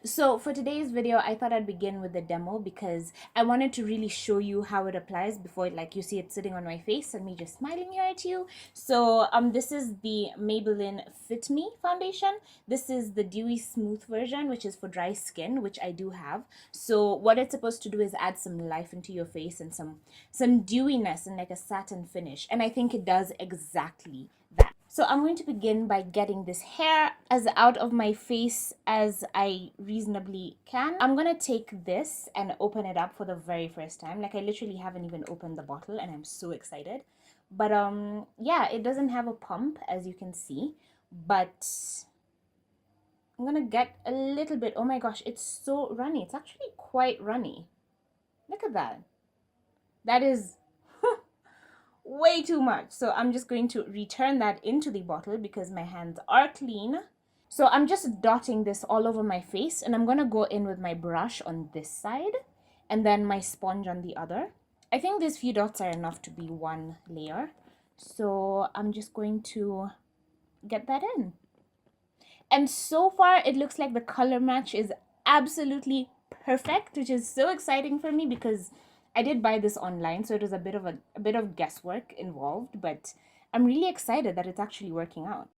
So for today's video, I thought I'd begin with the demo because I wanted to really show you how it applies before you see it sitting on my face and me just smiling here at you. So this is the Maybelline FitMe foundation. This is the Dewy Smooth version, which is for dry skin, which I do have. So what it's supposed to do is add some life into your face and some dewiness and like a satin finish. And I think it does exactly that. So I'm going to begin by getting this hair as out of my face as I reasonably can. I'm going to take this and open it up for the very first time. Like I literally haven't even opened the bottle and I'm so excited. But yeah, it doesn't have a pump as you can see, but I'm going to get a little bit. Oh my gosh, it's so runny. It's actually quite runny. Look at that. That is way too much. So I'm just going to return that into the bottle because my hands are clean. So I'm just dotting this all over my face and I'm going to go in with my brush on this side and then my sponge on the other. I think these few dots are enough to be one layer. So I'm just going to get that in. And so far it looks like the color match is absolutely perfect, which is so exciting for me because I did buy this online, so it was a bit of guesswork involved, but I'm really excited that it's actually working out.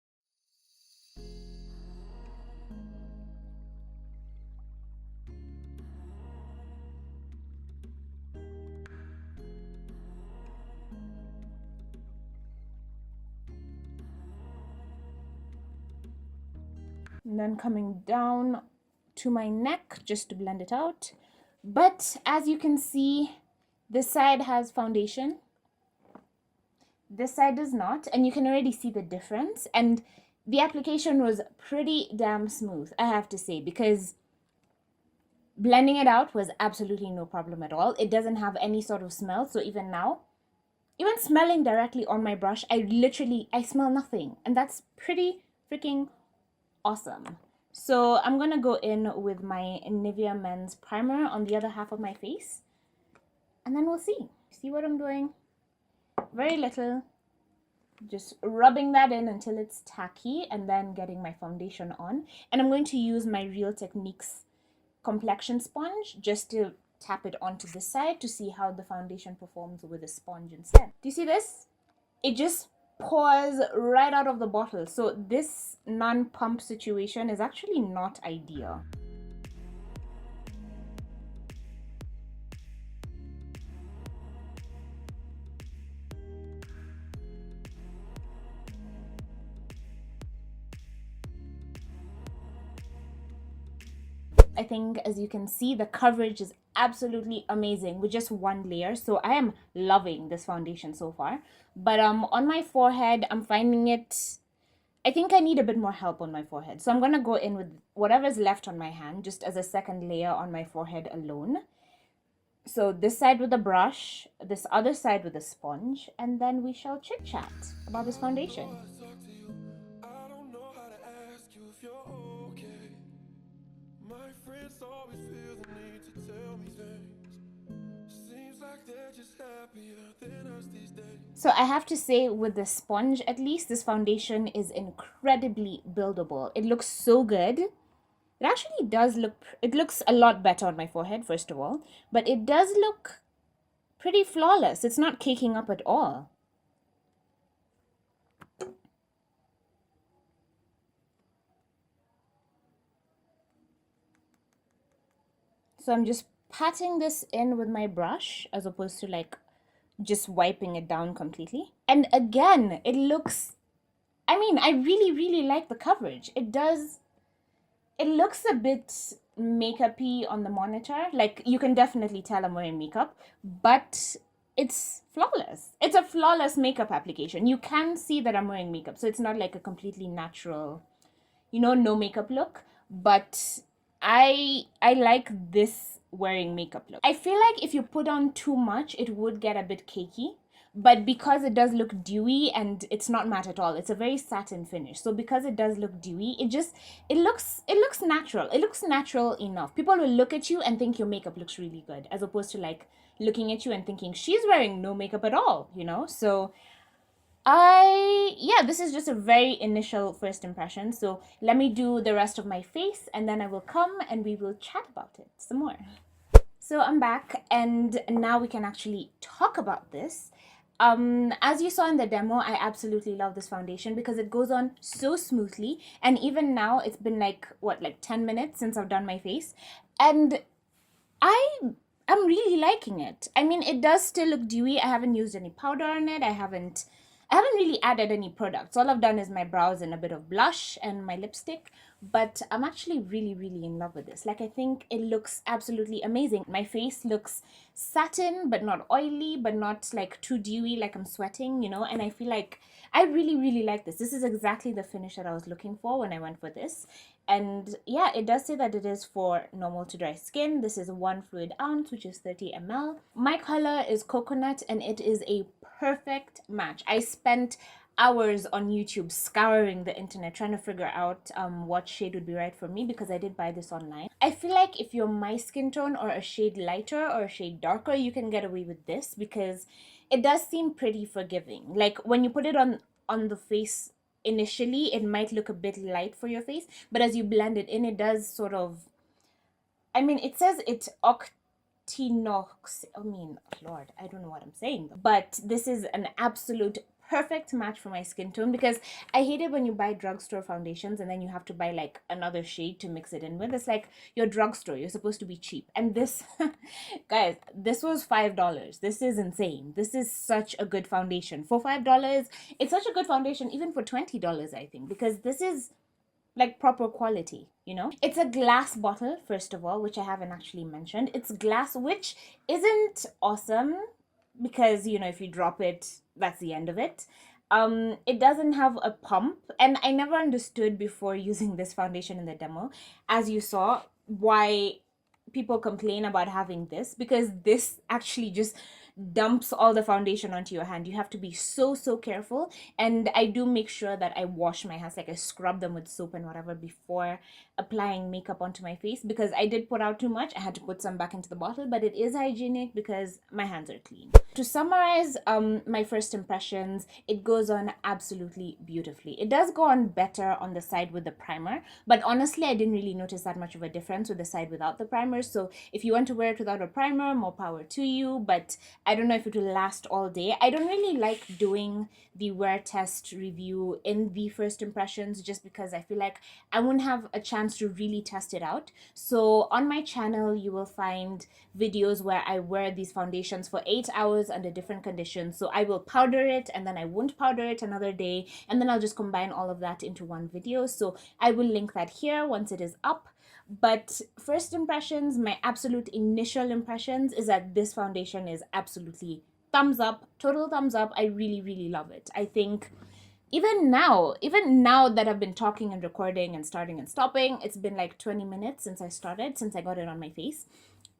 And then coming down to my neck just to blend it out. But as you can see, this side has foundation. This side does not, and you can already see the difference. And the application was pretty damn smooth, I have to say, because blending it out was absolutely no problem at all. It doesn't have any sort of smell, so even now, even smelling directly on my brush, I smell nothing, and that's pretty freaking awesome. So I'm gonna go in with my Nivea Men's primer on the other half of my face, and then we'll see what I'm doing. Very little, just rubbing that in until it's tacky, and then getting my foundation on. And I'm going to use my Real Techniques complexion sponge just to tap it onto this side to see how the foundation performs with a sponge instead. Do you see this? It just pours right out of the bottle. So this non-pump situation is actually not ideal. I think as you can see, the coverage is absolutely amazing with just one layer. So I am loving this foundation so far. But on my forehead, I'm finding it, I think I need a bit more help on my forehead. So I'm going to go in with whatever's left on my hand, just as a second layer on my forehead alone. So this side with a brush, this other side with a sponge, and then we shall chit chat about this foundation. Always feel the need to tell me things. Seems like they're just happier than us these days. So I have to say, with the sponge at least, this foundation is incredibly buildable. It looks so good. It actually does look, it looks a lot better on my forehead, first of all, but it does look pretty flawless. It's not caking up at all. So I'm just patting this in with my brush as opposed to like just wiping it down completely. And again, it looks, I mean, I really like the coverage. It looks a bit makeup-y on the monitor. Like you can definitely tell I'm wearing makeup, but it's flawless. It's a flawless makeup application. You can see that I'm wearing makeup, so it's not like a completely natural, no makeup look, but I like this wearing makeup look. I feel like if you put on too much, it would get a bit cakey, but because it does look dewy and it's not matte at all, it's a very satin finish. So because it does look dewy, it looks natural. It looks natural enough. People will look at you and think your makeup looks really good, as opposed to like looking at you and thinking she's wearing no makeup at all, So Yeah, this is just a very initial first impression. So let me do the rest of my face and then I will come and we will chat about it some more. So I'm back and now we can actually talk about this. As you saw in the demo, I absolutely love this foundation because it goes on so smoothly. And even now, it's been like, what, like 10 minutes since I've done my face. And I'm really liking it. I mean, it does still look dewy. I haven't used any powder on it. I haven't really added any products. All I've done is my brows and a bit of blush and my lipstick. But I'm actually really, really in love with this. Like, I think it looks absolutely amazing. My face looks satin, but not oily, but not like too dewy, like I'm sweating, And I feel like I really, really like this. This is exactly the finish that I was looking for when I went for this. And yeah, it does say that it is for normal to dry skin. This is 1 fluid ounce, which is 30 ml. My color is coconut and it is a perfect match. I spent hours on YouTube scouring the internet trying to figure out what shade would be right for me because I did buy this online. I feel like if you're my skin tone or a shade lighter or a shade darker, you can get away with this because it does seem pretty forgiving. Like when you put it on the face initially, it might look a bit light for your face, but as you blend it in, it does sort of, I mean, it says it octinox. I mean, Lord, I don't know what I'm saying, but this is an absolute perfect match for my skin tone because I hate it when you buy drugstore foundations and then you have to buy like another shade to mix it in with. It's like your drugstore, you're supposed to be cheap. And this, guys, this was $5. This is insane. This is such a good foundation. For $5, it's such a good foundation even for $20, I think, because this is like proper quality. It's a glass bottle, first of all, which I haven't actually mentioned. It's glass, which isn't awesome because, if you drop it, that's the end of it. It doesn't have a pump, and I never understood before using this foundation in the demo, as you saw, why people complain about having this, because this actually just dumps all the foundation onto your hand. You have to be so, so careful. And I do make sure that I wash my hands, like I scrub them with soap and whatever before applying makeup onto my face, because I did put out too much. I had to put some back into the bottle, but it is hygienic because my hands are clean. To summarize my first impressions, it goes on absolutely beautifully. It does go on better on the side with the primer, but honestly, I didn't really notice that much of a difference with the side without the primer. So if you want to wear it without a primer, more power to you, but I don't know if it will last all day. I don't really like doing the wear test review in the first impressions just because I feel like I wouldn't have a chance to really test it out. So on my channel, you will find videos where I wear these foundations for 8 hours under different conditions. So I will powder it and then I won't powder it another day, and then I'll just combine all of that into one video. So I will link that here once it is up. But first impressions, my absolute initial impressions is that this foundation is absolutely thumbs up, total thumbs up. I really, really love it. I think even now that I've been talking and recording and starting and stopping, it's been like 20 minutes since I got it on my face.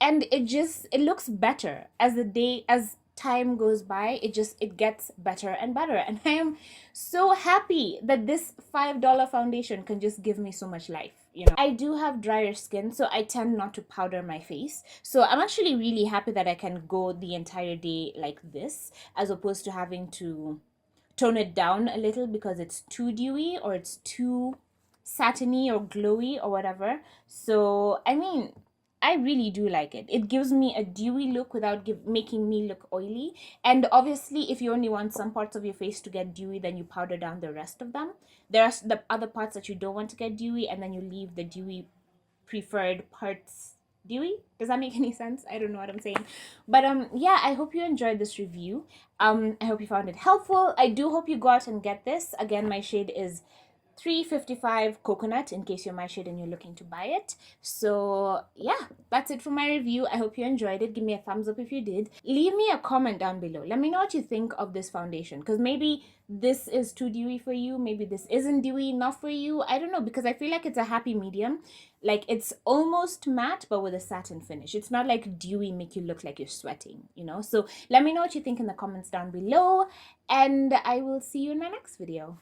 And it looks better as time goes by. It gets better and better. And I am so happy that this $5 foundation can just give me so much life. I do have drier skin, so I tend not to powder my face. So I'm actually really happy that I can go the entire day like this, as opposed to having to tone it down a little because it's too dewy or it's too satiny or glowy or whatever. So, I mean, I really do like it. It gives me a dewy look without making me look oily. And obviously, if you only want some parts of your face to get dewy, then you powder down the rest of them. There are the other parts that you don't want to get dewy, and then you leave the dewy preferred parts dewy. Does that make any sense? I don't know what I'm saying. But yeah, I hope you enjoyed this review. I hope you found it helpful. I do hope you go out and get this. Again, my shade is 355 coconut, in case you're my shade and you're looking to buy it. So yeah, that's it for my review. I hope you enjoyed it. Give me a thumbs up if you did. Leave me a comment down below. Let me know what you think of this foundation, because maybe this is too dewy for you, maybe this isn't dewy enough for you. I don't know, because I feel like it's a happy medium. Like, it's almost matte but with a satin finish. It's not like dewy make you look like you're sweating. So let me know what you think in the comments down below, and I will see you in my next video.